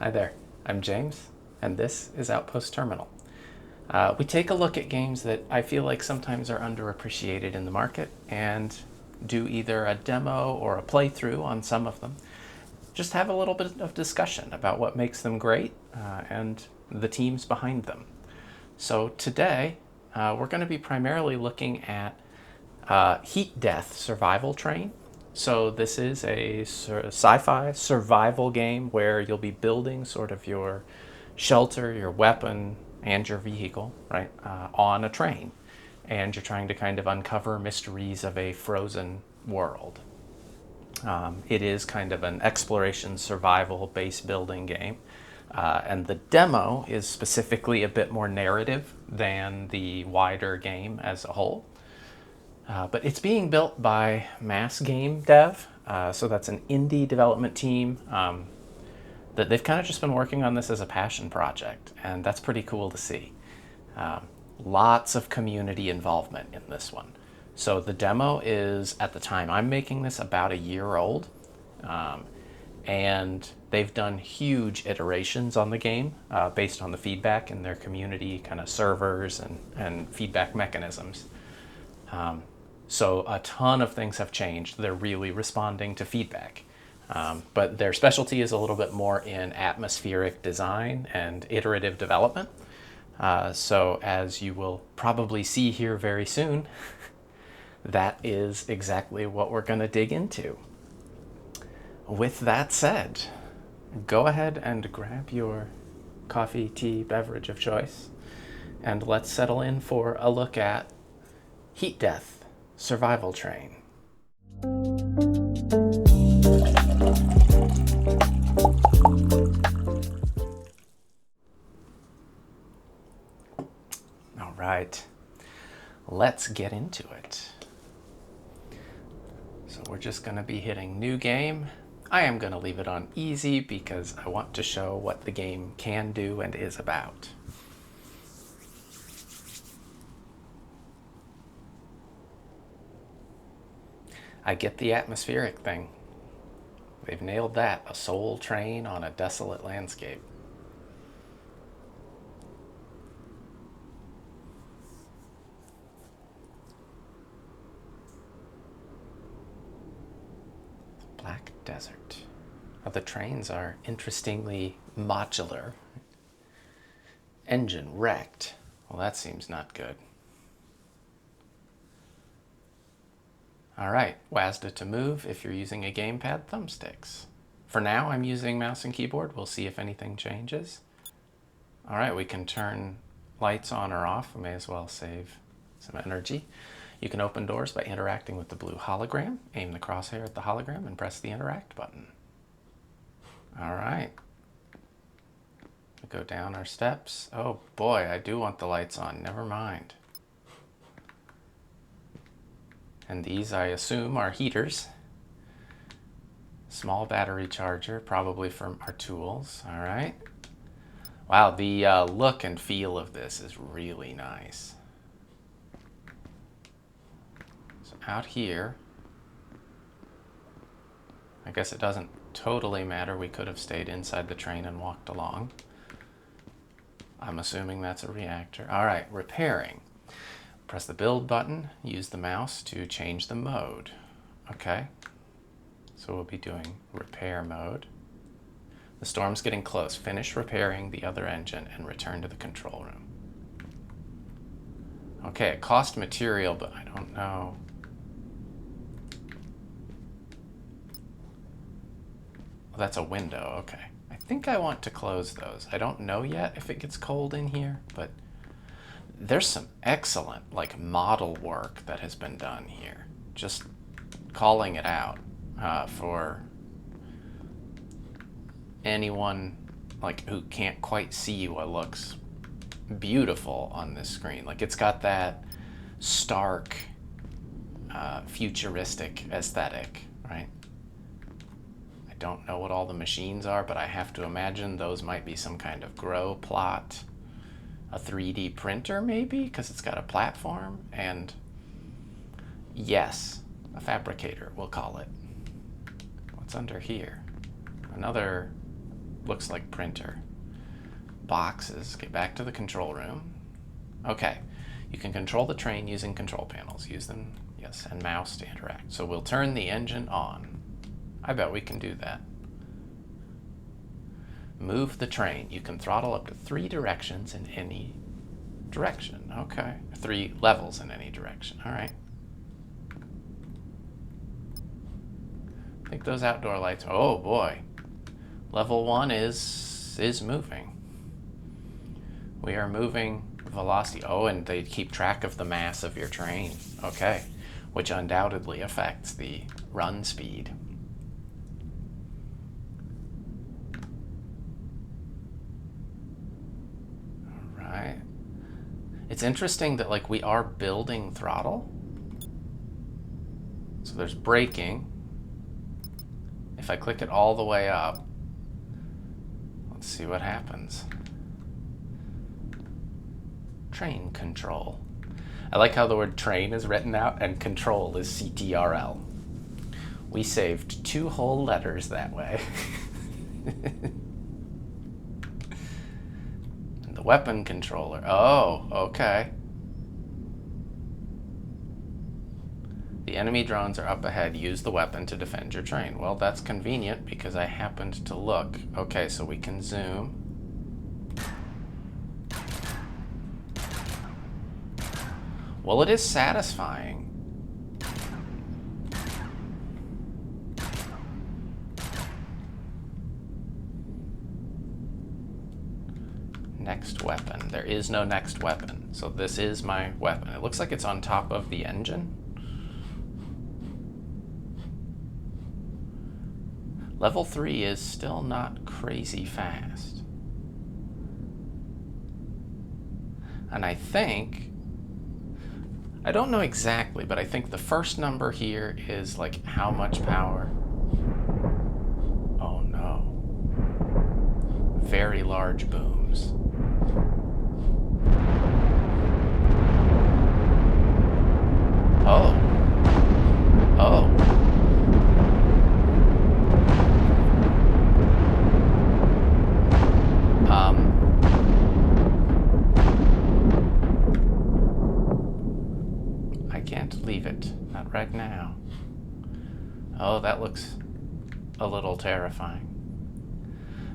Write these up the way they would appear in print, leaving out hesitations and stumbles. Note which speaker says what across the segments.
Speaker 1: Hi there, I'm James, and this is Outpost Terminal. We take a look at games that I feel like sometimes are underappreciated in the market and do either a demo or a playthrough on some of them. Just have a little bit of discussion about what makes them great and the teams behind them. So today, we're going to be primarily looking at Heat Death Survival Train. So this is a sci-fi survival game where you'll be building sort of your shelter, your weapon, and your vehicle, right, on a train. And you're trying to kind of uncover mysteries of a frozen world. It is kind of an exploration survival base building game. And the demo is specifically a bit more narrative than the wider game as a whole. But it's being built by Mass Game Dev, so that's an indie development team that they've kind of just been working on this as a passion project, and that's pretty cool to see. Lots of community involvement in this one. So the demo is, at the time I'm making this, about a year old, and they've done huge iterations on the game based on the feedback in their community kind of servers and feedback mechanisms. So a ton of things have changed. They're really responding to feedback. But their specialty is a little bit more in atmospheric design and iterative development. So as you will probably see here very soon, that is exactly what we're going to dig into. With that said, go ahead and grab your coffee, tea, beverage of choice, and let's settle in for a look at Heat Death Survival Train. All right, let's get into it. So we're just going to be hitting new game. I am going to leave it on easy because I want to show what the game can do and is about. I get the atmospheric thing. They've nailed that. A soul train on a desolate landscape. Black desert. Oh, the trains are interestingly modular. Engine wrecked. Well, that seems not good. All right, WASD to move if you're using a gamepad, thumbsticks. For now, I'm using mouse and keyboard. We'll see if anything changes. All right, we can turn lights on or off. We may as well save some energy. You can open doors by interacting with the blue hologram. Aim the crosshair at the hologram and press the interact button. All right. We go down our steps. Oh boy, I do want the lights on. Never mind. And these, I assume, are heaters. Small battery charger, probably from our tools. All right. Wow, the look and feel of this is really nice. So out here, I guess it doesn't totally matter. We could have stayed inside the train and walked along. I'm assuming that's a reactor. All right, repairing. Press the build button, use the mouse to change the mode. Okay, so we'll be doing repair mode. The storm's getting close. Finish repairing the other engine and return to the control room. Okay, it cost material, but I don't know. Well, that's a window, okay. I think I want to close those. I don't know yet if it gets cold in here, but there's some excellent model work that has been done here. Just calling it out for anyone who can't quite see what looks beautiful on this screen. It's got that stark futuristic aesthetic, right? I don't know what all the machines are, but I have to imagine those might be some kind of grow plot. A 3D printer, maybe, because it's got a platform, and yes, a fabricator, we'll call it. What's under here? Another looks like printer. Boxes, get back to the control room. Okay, you can control the train using control panels. Use them, yes, and mouse to interact. So we'll turn the engine on. I bet we can do that. Move the train. You can throttle up to 3 directions in any direction. Okay, 3 levels in any direction. All right. I think those outdoor lights, oh boy. Level 1 is moving. We are moving velocity. Oh, and they keep track of the mass of your train. Okay, which undoubtedly affects the run speed. All right. It's interesting that like we are building throttle. So there's braking. If I click it all the way up, let's see what happens. Train control. I like how the word train is written out and control is CTRL. We saved 2 whole letters that way. And the weapon controller. Oh, okay. The enemy drones are up ahead. Use the weapon to defend your train. Well, that's convenient because I happened to look. Okay, so we can zoom. Well, it is satisfying. Next weapon. There is no next weapon. So this is my weapon. It looks like it's on top of the engine. Level 3 is still not crazy fast. And I think, I don't know exactly, but I think the first number here is like how much power. Oh no. Very large booms. Oh. Oh. I can't leave it. Not right now. Oh, that looks a little terrifying.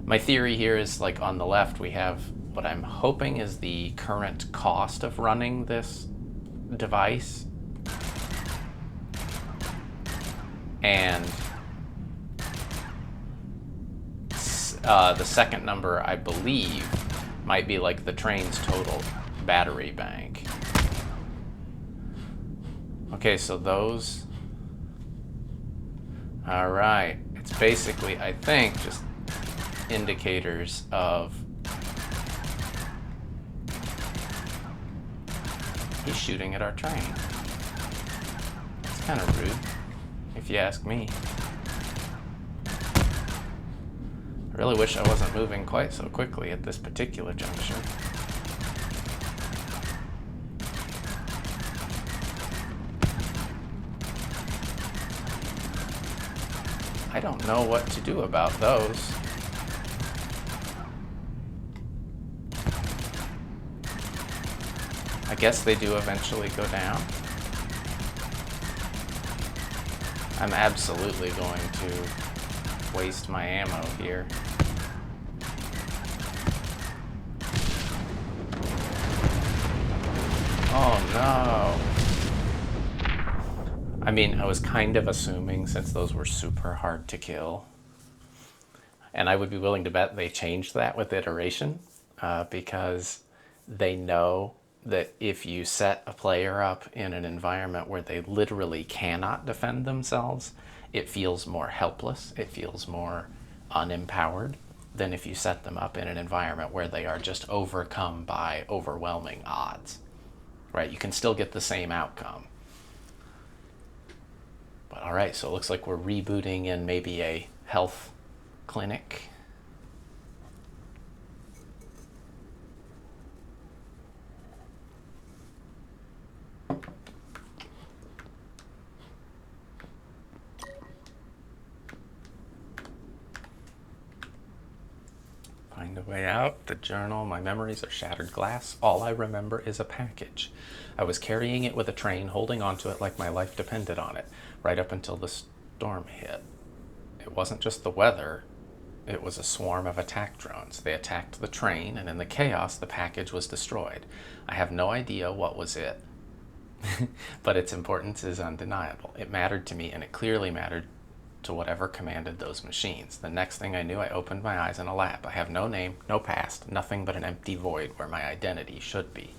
Speaker 1: My theory here is like on the left we have what I'm hoping is the current cost of running this device. And the second number, I believe, might be like the train's total battery bank. Okay, so those. All right. It's basically, I think, just indicators of. He's shooting at our train. It's kind of rude, if you ask me. I really wish I wasn't moving quite so quickly at this particular juncture. I don't know what to do about those. I guess they do eventually go down. I'm absolutely going to waste my ammo here. Oh no. I mean, I was kind of assuming since those were super hard to kill, and I would be willing to bet they changed that with iteration, because they know that if you set a player up in an environment where they literally cannot defend themselves, it feels more helpless, it feels more unempowered than if you set them up in an environment where they are just overcome by overwhelming odds, right? You can still get the same outcome. But all right, so it looks like we're rebooting in maybe a health clinic. Find a way out. The journal. My memories are shattered glass. All I remember is a package. I was carrying it with a train, holding onto it like my life depended on it, right up until the storm hit. It wasn't just the weather. It was a swarm of attack drones. They attacked the train, and in the chaos, the package was destroyed. I have no idea what was it, but its importance is undeniable. It mattered to me, and it clearly mattered to whatever commanded those machines. The next thing I knew, I opened my eyes in a lab. I have no name, no past, nothing but an empty void where my identity should be.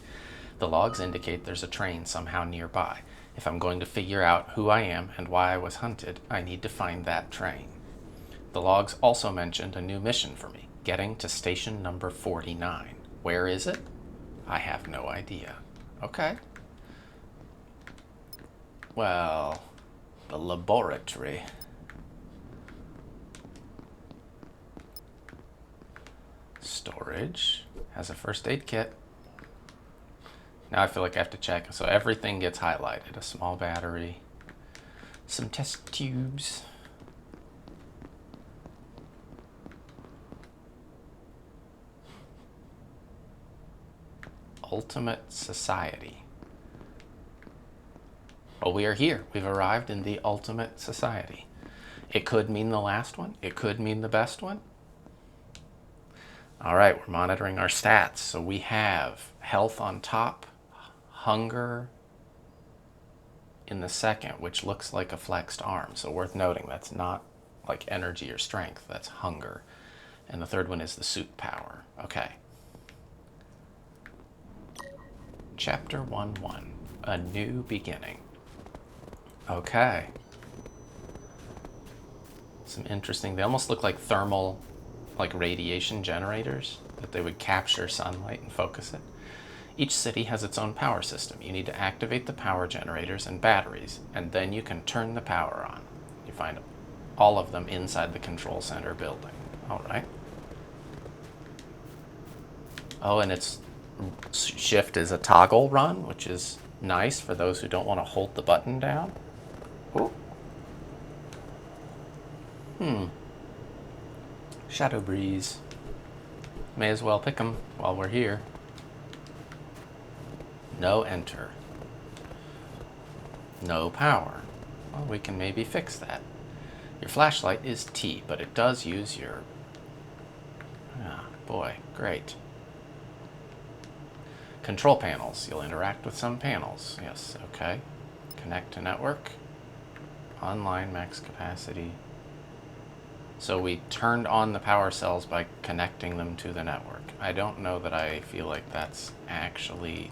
Speaker 1: The logs indicate there's a train somehow nearby. If I'm going to figure out who I am and why I was hunted, I need to find that train. The logs also mentioned a new mission for me, getting to station number 49. Where is it? I have no idea. Okay. Well, the laboratory. Storage has a first aid kit. Now I feel like I have to check. So everything gets highlighted. A small battery, some test tubes. Ultimate Society. Well, we are here. We've arrived in the Ultimate Society. It could mean the last one. It could mean the best one. All right, we're monitoring our stats. So we have health on top, hunger in the second, which looks like a flexed arm. So worth noting, that's not like energy or strength, that's hunger. And the third one is the suit power. Okay. Chapter 1-1, a new beginning. Okay. Some interesting, they almost look like thermal, like radiation generators, that they would capture sunlight and focus it. Each city has its own power system. You need to activate the power generators and batteries, and then you can turn the power on. You find all of them inside the control center building. All right. Oh, and its shift is a toggle run, which is nice for those who don't want to hold the button down. Ooh. Shadow breeze. May as well pick them while we're here. No enter. No power. Well, we can maybe fix that. Your flashlight is T, but it does use your... Ah, boy, great. Control panels. You'll interact with some panels. Yes, okay. Connect to network. Online max capacity. So we turned on the power cells by connecting them to the network. I don't know that I feel like that's actually...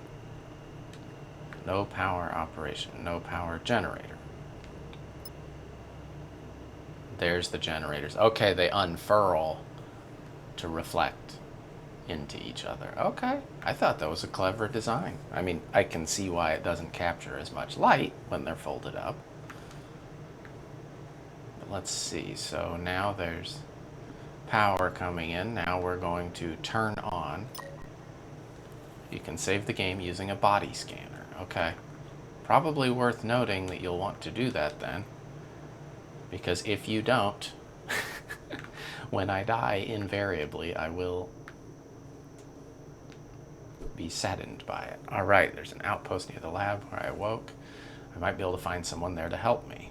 Speaker 1: No power operation, no power generator. There's the generators. Okay, they unfurl to reflect into each other. Okay, I thought that was a clever design. I mean, I can see why it doesn't capture as much light when they're folded up. But let's see, so now there's power coming in. Now we're going to turn on. You can save the game using a body scanner. Okay, probably worth noting that you'll want to do that then, because if you don't, when I die, invariably, I will be saddened by it. All right, there's an outpost near the lab where I awoke. I might be able to find someone there to help me.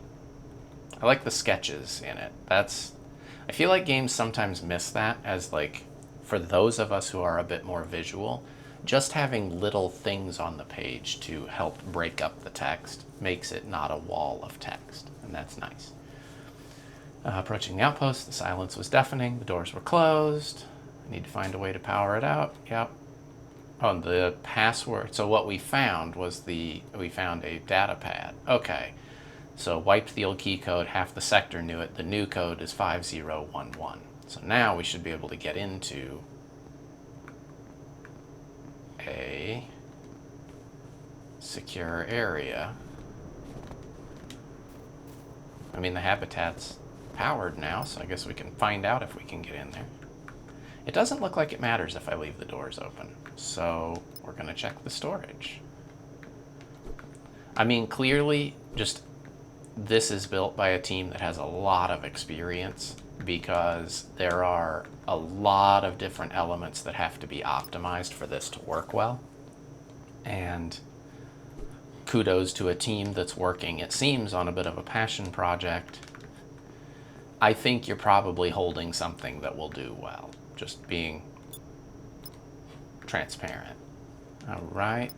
Speaker 1: I like the sketches in it. I feel like games sometimes miss that, as like, for those of us who are a bit more visual, just having little things on the page to help break up the text makes it not a wall of text, and that's nice. Approaching the outpost, the silence was deafening, the doors were closed. I need to find a way to power it out. Yep. Oh, the password. So what we found was we found a data pad. Okay. So wiped the old key code, half the sector knew it. The new code is 5011. So now we should be able to get into a secure area. I mean, the habitat's powered now, so I guess we can find out if we can get in there. It doesn't look like it matters if I leave the doors open, so we're going to check the storage. I mean, clearly, just this is built by a team that has a lot of experience because there are a lot of different elements that have to be optimized for this to work well. And kudos to a team that's working, it seems, on a bit of a passion project. I think you're probably holding something that will do well, just being transparent. All right.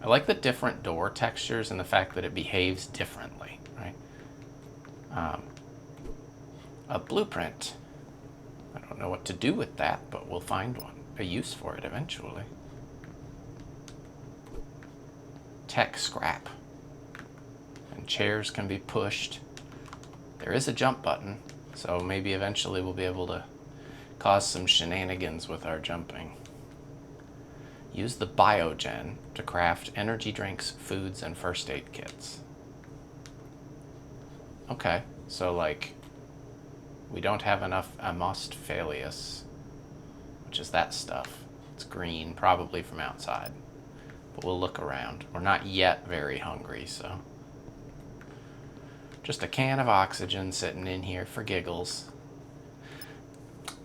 Speaker 1: I like the different door textures and the fact that it behaves differently, right? A blueprint. I don't know what to do with that, but we'll find one, a use for it eventually. Tech scrap. And chairs can be pushed. There is a jump button, so maybe eventually we'll be able to cause some shenanigans with our jumping. Use the biogen to craft energy drinks, foods, and first aid kits. Okay, so like, we don't have enough Amost which is that stuff. It's green, probably from outside. But we'll look around. We're not yet very hungry, so. Just a can of oxygen sitting in here for giggles.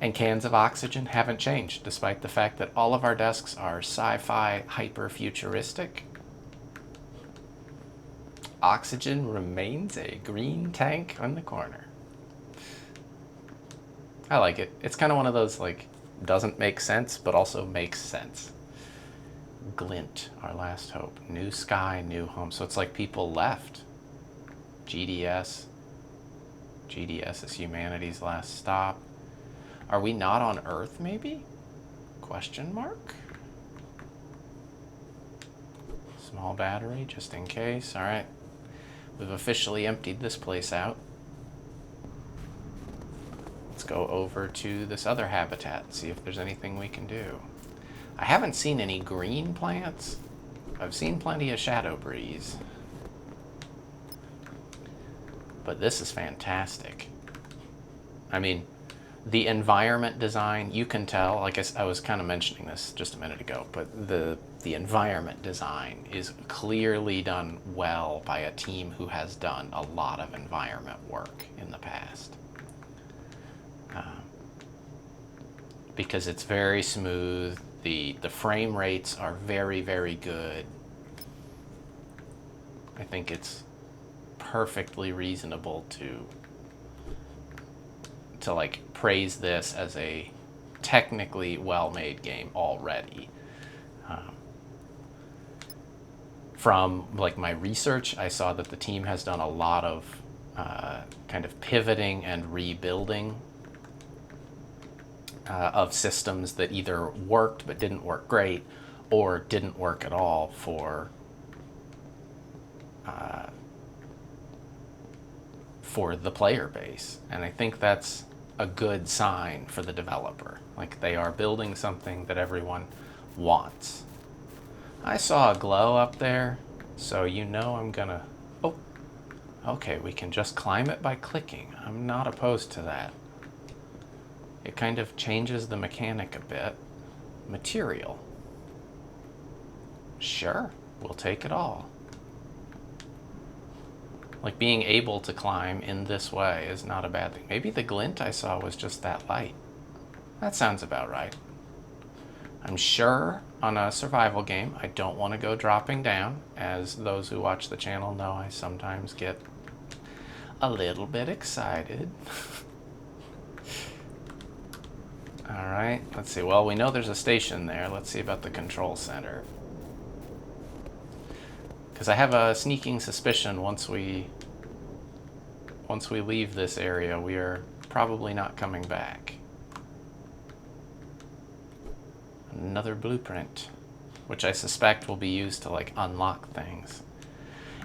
Speaker 1: And cans of oxygen haven't changed, despite the fact that all of our desks are sci-fi, hyper-futuristic. Oxygen remains a green tank on the corner. I like it. It's kind of one of those, like, doesn't make sense, but also makes sense. Glint, our last hope. New sky, new home. So it's like people left. GDS. GDS is humanity's last stop. Are we not on Earth, maybe? Question mark? Small battery, just in case. All right. We've officially emptied this place out. Let's go over to this other habitat and see if there's anything we can do. I haven't seen any green plants. I've seen plenty of shadow breeze. But this is fantastic. I mean, the environment design, you can tell, like I was kind of mentioning this just a minute ago, but the environment design is clearly done well by a team who has done a lot of environment work in the past. Because it's very smooth, the frame rates are very, very good. I think it's perfectly reasonable to like praise this as a technically well-made game already. From like my research, I saw that the team has done a lot of kind of pivoting and rebuilding of systems that either worked but didn't work great or didn't work at all for the player base. And I think that's a good sign for the developer. Like, they are building something that everyone wants. I saw a glow up there, so you know I'm gonna... Oh, okay, we can just climb it by clicking. I'm not opposed to that. It kind of changes the mechanic a bit. Material. Sure, we'll take it all. Like, being able to climb in this way is not a bad thing. Maybe the glint I saw was just that light. That sounds about right. I'm sure on a survival game, I don't want to go dropping down. As those who watch the channel know, I sometimes get a little bit excited. All right, let's see. Well, we know there's a station there. Let's see about the control center. Because I have a sneaking suspicion once we leave this area, we are probably not coming back. Another blueprint, which I suspect will be used to like unlock things.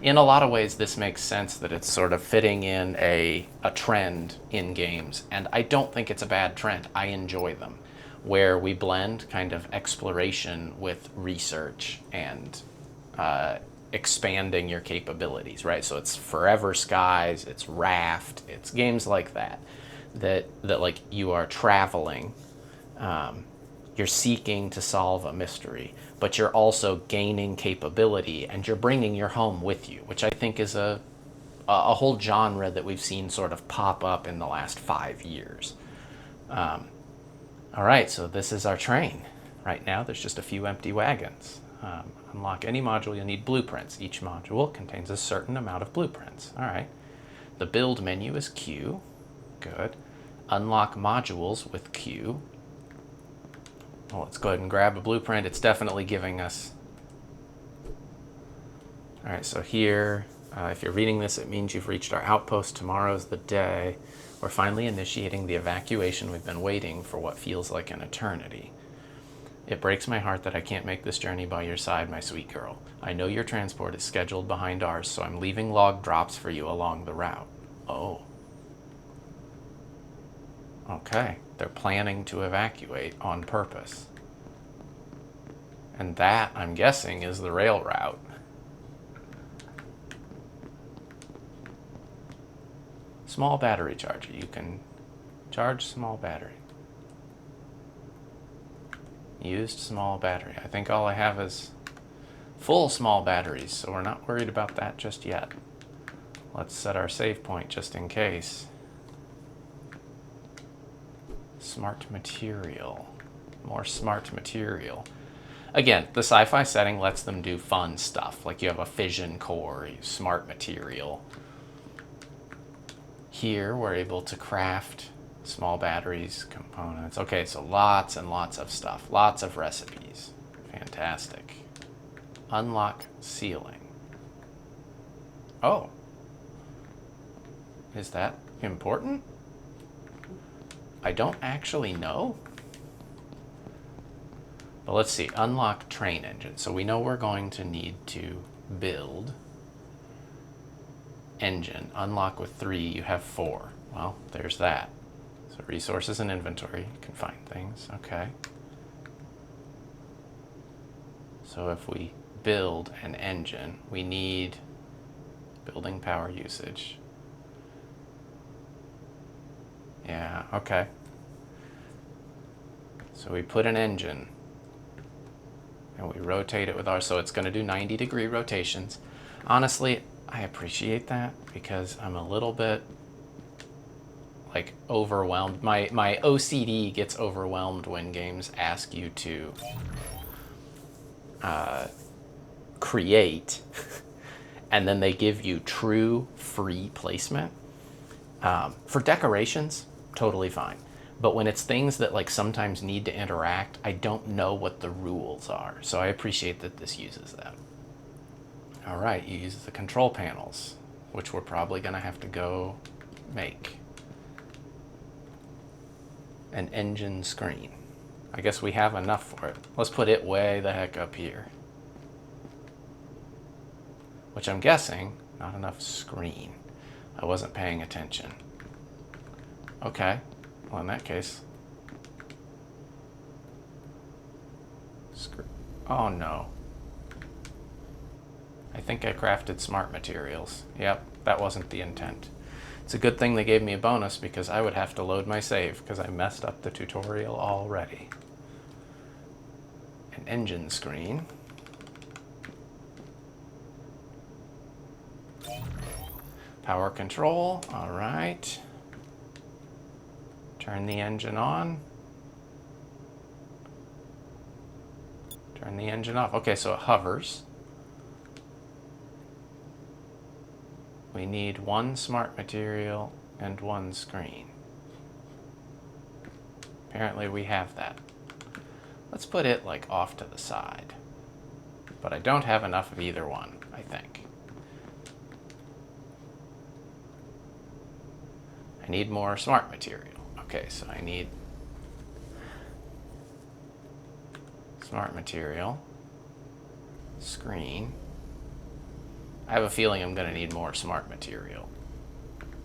Speaker 1: In a lot of ways, this makes sense that it's sort of fitting in a trend in games, and I don't think it's a bad trend. I enjoy them, where we blend kind of exploration with research and expanding your capabilities, right? So it's Forever Skies, it's Raft, it's games like that like you are traveling, you're seeking to solve a mystery, but you're also gaining capability and you're bringing your home with you, which I think is a a whole genre that we've seen sort of pop up in the last 5 years. All right, so this is our train. Right now, there's just a few empty wagons. Unlock any module, you'll need blueprints. Each module contains a certain amount of blueprints. All right. The build menu is Q. Good. Unlock modules with Q. Well, let's go ahead and grab a blueprint. It's definitely giving us... All right, so here, if you're reading this, it means you've reached our outpost. Tomorrow's the day. We're finally initiating the evacuation. We've been waiting for what feels like an eternity. It breaks my heart that I can't make this journey by your side, my sweet girl. I know your transport is scheduled behind ours, so I'm leaving log drops for you along the route. Oh. Okay, they're planning to evacuate on purpose. And that, I'm guessing, is the rail route. Small battery charger. You can charge small battery. Used small battery. I think all I have is full small batteries, so we're not worried about that just yet. Let's set our save point just in case. Smart material. More smart material. Again, the sci-fi setting lets them do fun stuff, like you have a fission core, smart material. Here, we're able to craft small batteries, components. Okay, so lots and lots of stuff. Lots of recipes. Fantastic. Unlock ceiling. Oh. Is that important? I don't actually know. But let's see. Unlock train engine. So we know we're going to need to build engine. Unlock with 3. You have 4. Well, there's that. So resources and inventory, you can find things, okay. So if we build an engine, we need building power usage. Yeah, okay. So we put an engine and we rotate it with our, so it's gonna do 90-degree rotations. Honestly, I appreciate that because I'm a little bit like overwhelmed. My OCD gets overwhelmed when games ask you to create and then they give you true free placement. For decorations, totally fine. But when it's things that like sometimes need to interact, I don't know what the rules are. So I appreciate that this uses them. All right, you use the control panels, which we're probably gonna have to go make. An engine screen. I guess we have enough for it. Let's put it way the heck up here. Which I'm guessing, not enough screen. I wasn't paying attention. Okay, well in that case. Oh no. I think I crafted smart materials. Yep, that wasn't the intent. It's a good thing they gave me a bonus because I would have to load my save because I messed up the tutorial already. An engine screen. Power control, all right. Turn the engine on. Turn the engine off. Okay, so it hovers. We need 1 smart material and 1 screen. Apparently we have that. Let's put it like off to the side. But I don't have enough of either one, I think. I need more smart material. Okay, so I need smart material, screen. I have a feeling I'm going to need more smart material.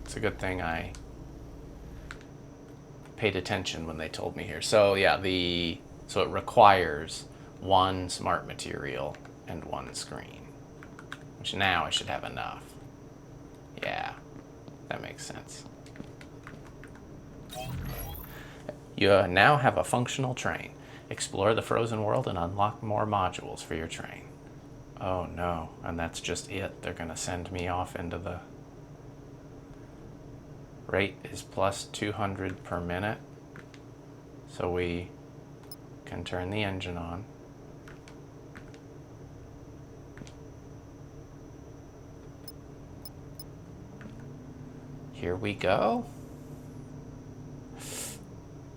Speaker 1: It's a good thing I paid attention when they told me here. So yeah, so it requires 1 smart material and 1 screen, which now I should have enough. Yeah, that makes sense. You now have a functional train. Explore the frozen world and unlock more modules for your train. Oh no, and that's just it. They're gonna send me off into the Rate is plus 200 per minute. So we can turn the engine on. Here we go.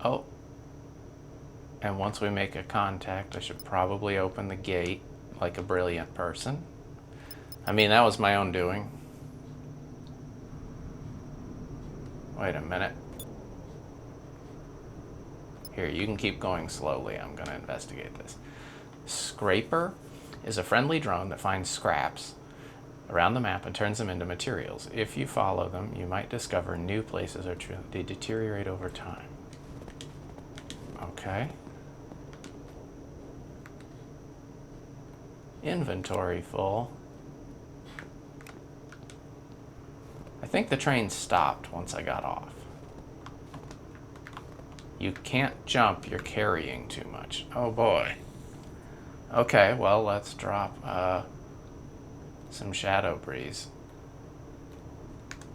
Speaker 1: Oh. And once we make a contact, I should probably open the gate like a brilliant person. I mean, that was my own doing. Wait a minute. Here, you can keep going slowly. I'm going to investigate this. Scraper is a friendly drone that finds scraps around the map and turns them into materials. If you follow them, you might discover new places or they deteriorate over time. Okay. Inventory full. I think the train stopped once I got off. You can't jump, you're carrying too much. Oh boy. Okay, well, let's drop some shadow breeze.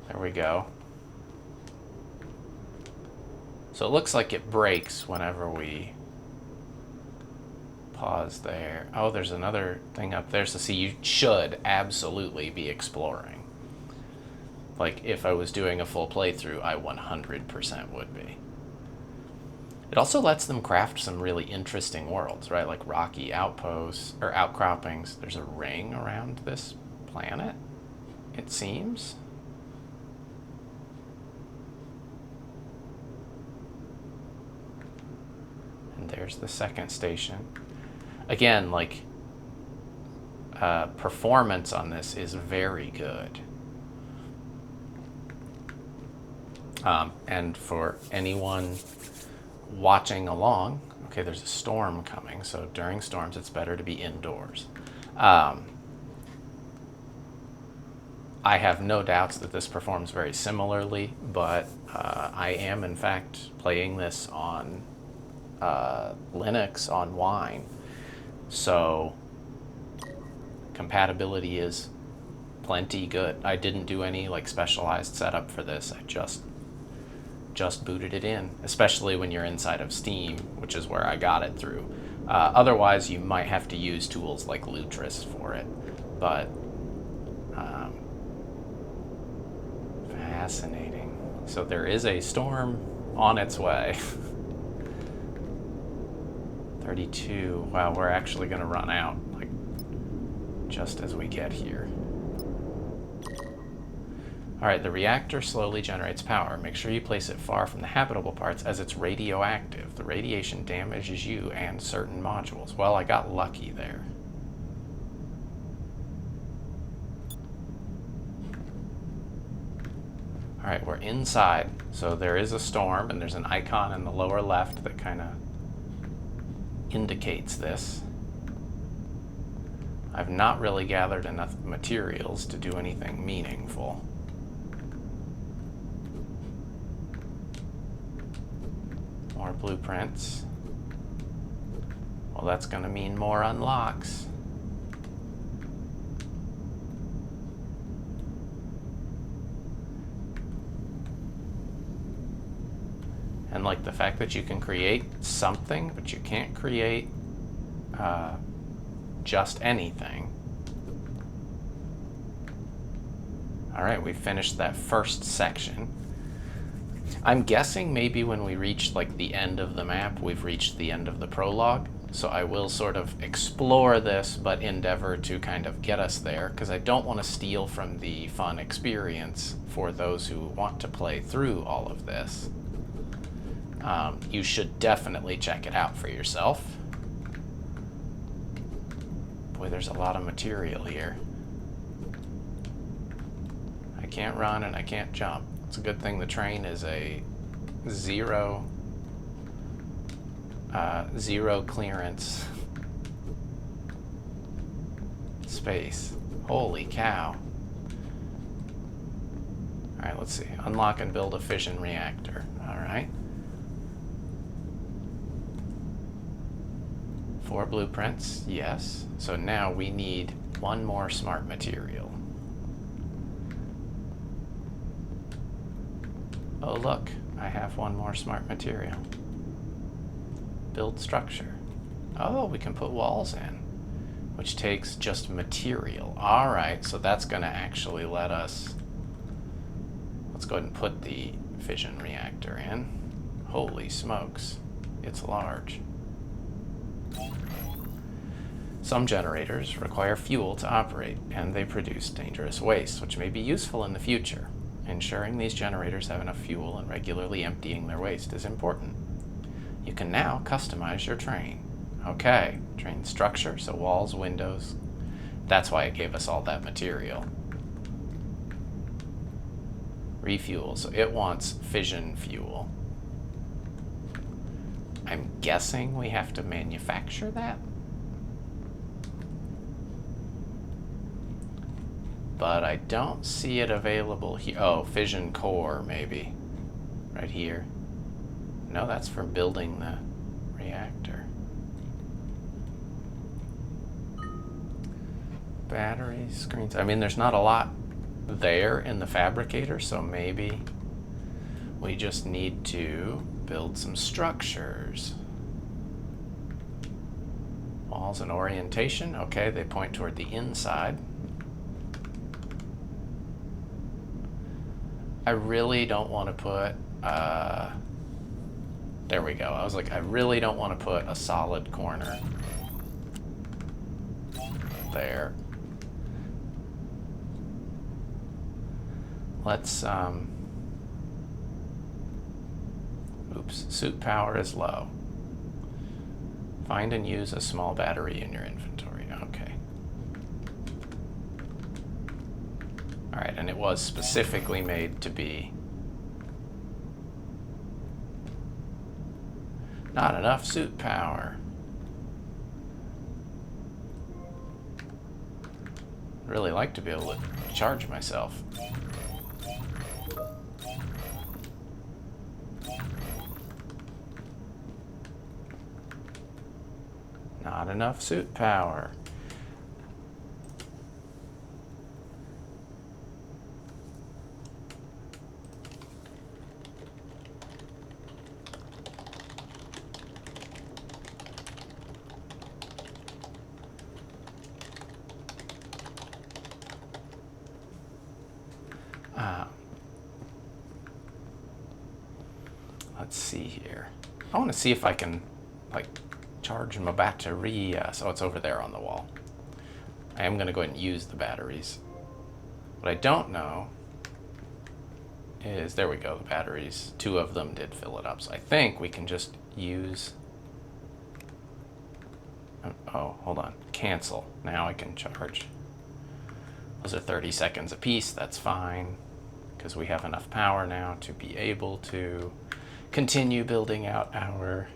Speaker 1: There we go. So it looks like it breaks whenever we pause there. Oh, there's another thing up there. So see, you should absolutely be exploring. Like, if I was doing a full playthrough, I 100% would be. It also lets them craft some really interesting worlds, right? Like rocky outposts or outcroppings. There's a ring around this planet, it seems. And there's the second station. Again, like, performance on this is very good. And for anyone watching along, okay, there's a storm coming, so during storms it's better to be indoors. I have no doubts that this performs very similarly, but I am in fact playing this on Linux on Wine, so compatibility is plenty good. I didn't do any like specialized setup for this. I just booted it in, especially when you're inside of Steam, which is where I got it through. Otherwise, you might have to use tools like Lutris for it, but fascinating. So there is a storm on its way. 32. Wow, we're actually going to run out, like, just as we get here. All right, the reactor slowly generates power. Make sure you place it far from the habitable parts as it's radioactive. The radiation damages you and certain modules. Well, I got lucky there. All right, we're inside. So there is a storm, and there's an icon in the lower left that kind of indicates this. I've not really gathered enough materials to do anything meaningful. More blueprints. Well, that's going to mean more unlocks. And like the fact that you can create something, but you can't create just anything. All right, we finished that first section. I'm guessing maybe when we reach like the end of the map, we've reached the end of the prologue. So I will sort of explore this, but endeavor to kind of get us there, because I don't want to steal from the fun experience for those who want to play through all of this. You should definitely check it out for yourself. Boy, there's a lot of material here. I can't run and I can't jump. It's a good thing the train is a zero clearance space. Holy cow. All right, let's see. Unlock and build a fission reactor. All right. 4 blueprints, yes. So now we need 1 more smart material. Oh look, I have one more smart material. Build structure. Oh, we can put walls in, which takes just material. All right, so that's going to actually let us... Let's go ahead and put the fission reactor in. Holy smokes, it's large. Some generators require fuel to operate, and they produce dangerous waste, which may be useful in the future. Ensuring these generators have enough fuel and regularly emptying their waste is important. You can now customize your train. Okay, train structure, so walls, windows. That's why it gave us all that material. Refuel, so it wants fission fuel. I'm guessing we have to manufacture that? But I don't see it available here. Oh, fission core, maybe. Right here. No, that's for building the reactor. Batteries, screens. I mean, there's not a lot there in the fabricator, so maybe we just need to build some structures. Walls and orientation. Okay, they point toward the inside. I really don't want to put, there we go. I was like, I really don't want to put a solid corner there. Let's, oops, suit power is low. Find and use a small battery in your inventory. Okay. All right, and it was specifically made to be not enough suit power. I'd really like to be able to charge myself. Not enough suit power. Let's see here. I want to see if I can, like, charge my battery. So it's over there on the wall. I am going to go ahead and use the batteries. What I don't know is, there we go, the batteries. 2 of them did fill it up. So I think we can just use, oh, hold on, cancel. Now I can charge. Those are 30 seconds a piece. That's fine, because we have enough power now to be able to continue building out our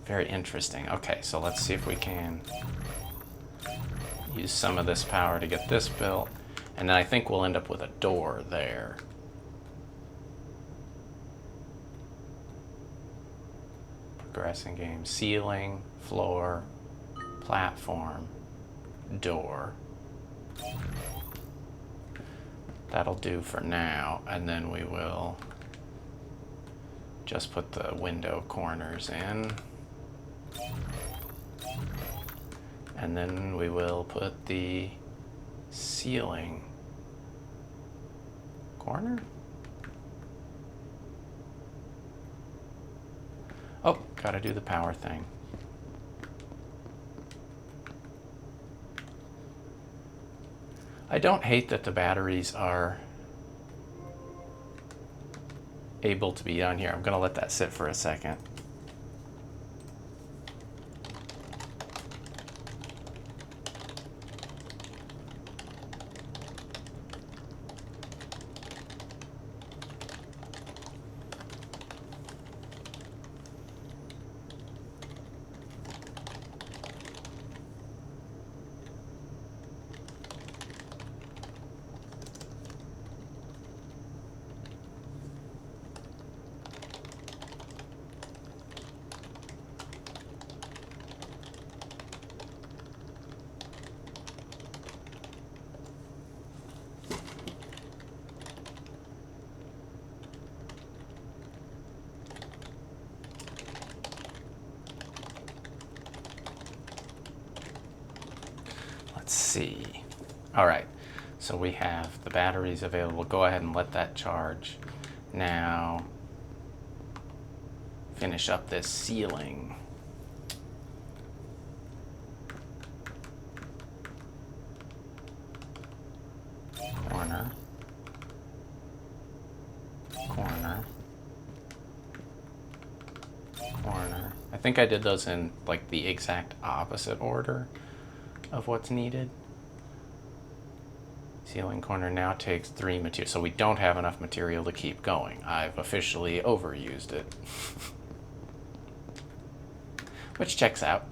Speaker 1: very interesting. Okay, so let's see if we can use some of this power to get this built. And then I think we'll end up with a door there. Progressing game. Ceiling, floor, platform, door. That'll do for now. And then we will just put the window corners in. And then we will put the ceiling corner. Oh, gotta do the power thing. I don't hate that the batteries are able to be on here. I'm gonna let that sit for a second. see. All right, so we have the batteries available. Go ahead and let that charge. Now, finish up this ceiling. Corner. Corner. Corner. I think I did those in like the exact opposite order of what's needed. Ceiling corner now takes 3 material, so we don't have enough material to keep going. I've officially overused it. Which checks out.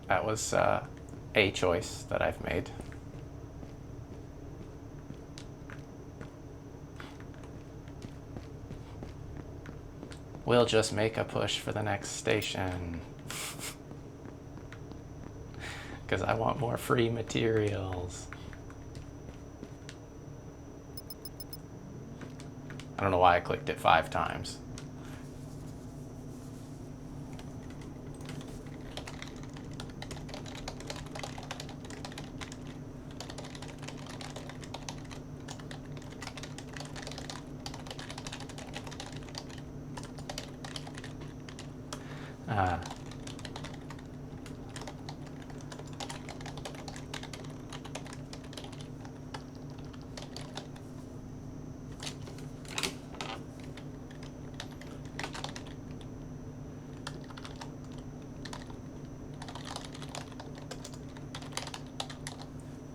Speaker 1: That was a choice that I've made. We'll just make a push for the next station. Because I want more free materials. I don't know why I clicked it 5 times.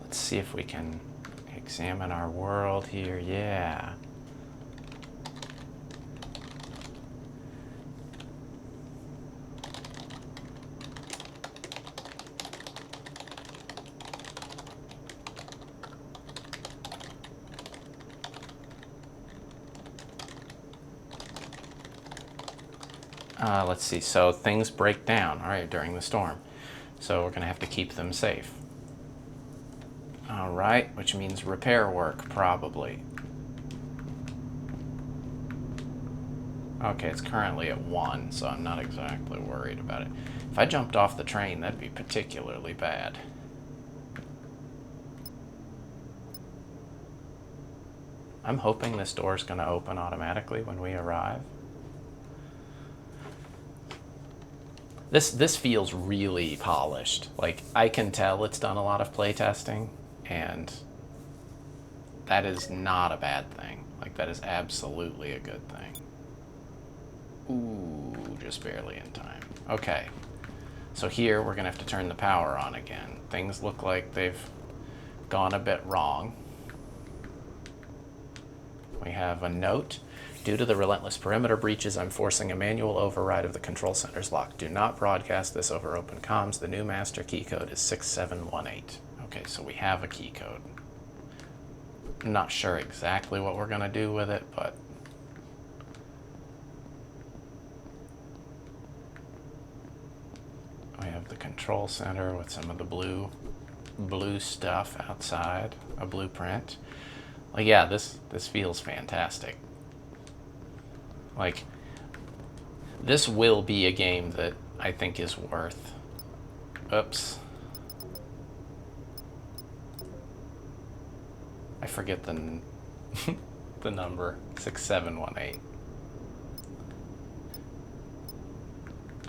Speaker 1: Let's see if we can examine our world here. Yeah. Let's see, so things break down, all right, during the storm. So we're gonna have to keep them safe. All right, which means repair work, probably. Okay, it's currently at 1, so I'm not exactly worried about it. If I jumped off the train, that'd be particularly bad. I'm hoping this door's gonna open automatically when we arrive. This feels really polished. Like, I can tell it's done a lot of playtesting, and that is not a bad thing. Like, that is absolutely a good thing. Ooh, just barely in time. Okay, so here we're gonna have to turn the power on again. Things look like they've gone a bit wrong. We have a note. Due to the relentless perimeter breaches, I'm forcing a manual override of the control center's lock. Do not broadcast this over open comms. The new master key code is 6718. Okay, so we have a key code. I'm not sure exactly what we're going to do with it, but we have the control center with some of the blue stuff outside, a blueprint. Like, yeah, this feels fantastic. Like, this will be a game that I think is worth... Oops. I forget the the number. 6718.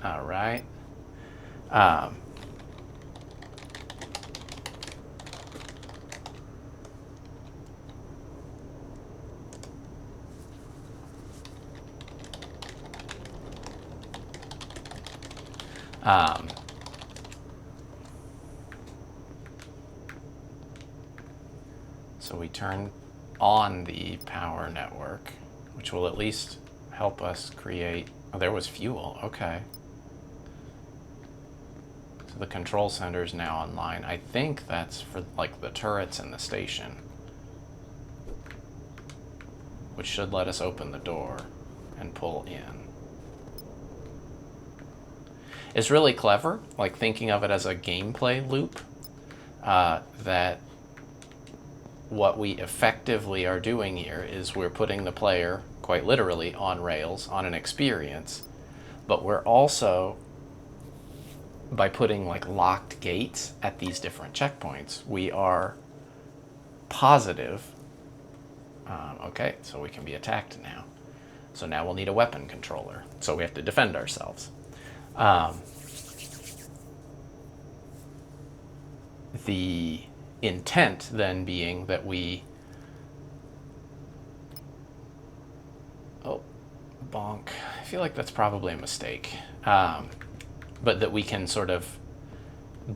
Speaker 1: All right. So we turn on the power network, which will at least help us create... Oh, there was fuel. Okay. So the control center is now online. I think that's for, like, the turrets in the station, which should let us open the door and pull in. It's really clever, like, thinking of it as a gameplay loop, that what we effectively are doing here is we're putting the player, quite literally, on rails, on an experience, but we're also by putting like locked gates at these different checkpoints, we are positive. Okay, so we can be attacked now. So now we'll need a weapon controller. So we have to defend ourselves. The intent then being that we... Oh, bonk. I feel like that's probably a mistake. But that we can sort of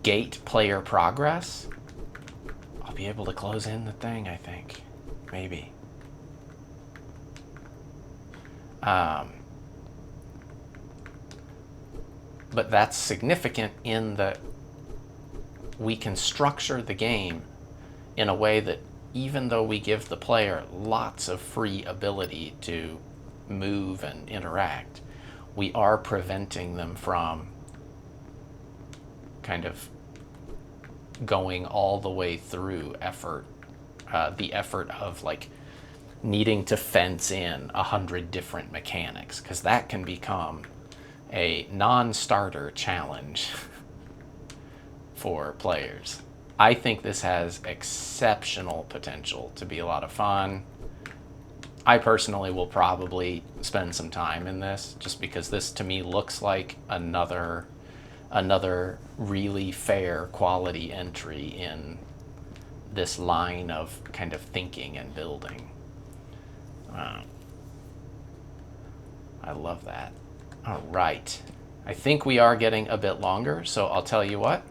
Speaker 1: gate player progress. I'll be able to close in the thing, I think. Maybe. But that's significant in that we can structure the game in a way that even though we give the player lots of free ability to move and interact, we are preventing them from kind of going all the way through the effort of like needing to fence in 100 different mechanics, because that can become a non-starter challenge for players. I think this has exceptional potential to be a lot of fun. I personally will probably spend some time in this, just because this to me looks like another really fair quality entry in this line of kind of thinking and building. I love that. All right. I think we are getting a bit longer, so I'll tell you what.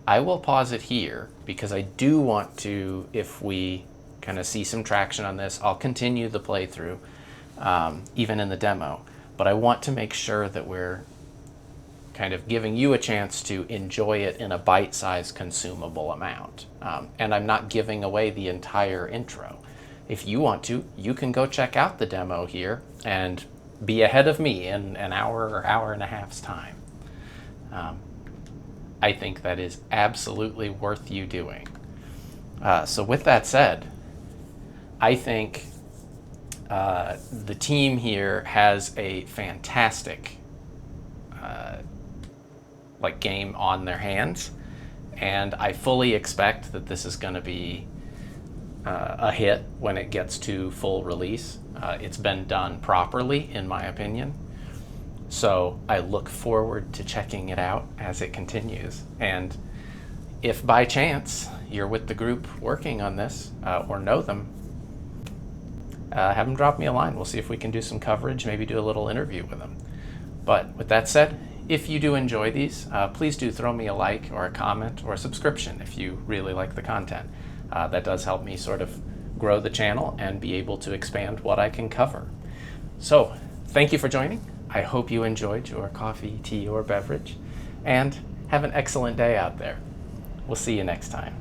Speaker 1: I will pause it here because I do want to, if we kind of see some traction on this, I'll continue the playthrough, even in the demo. But I want to make sure that we're kind of giving you a chance to enjoy it in a bite-sized consumable amount. And I'm not giving away the entire intro. If you want to, you can go check out the demo here and be ahead of me in an hour or hour and a half's time. I think that is absolutely worth you doing. So with that said, I think the team here has a fantastic game on their hands, and I fully expect that this is going to be a hit when it gets to full release. It's been done properly, in my opinion. So I look forward to checking it out as it continues. And if by chance you're with the group working on this or know them, have them drop me a line. We'll see if we can do some coverage, maybe do a little interview with them. But with that said, if you do enjoy these, please do throw me a like or a comment or a subscription if you really like the content. That does help me sort of grow the channel and be able to expand what I can cover. So thank you for joining. I hope you enjoyed your coffee, tea, or beverage, and have an excellent day out there. We'll see you next time.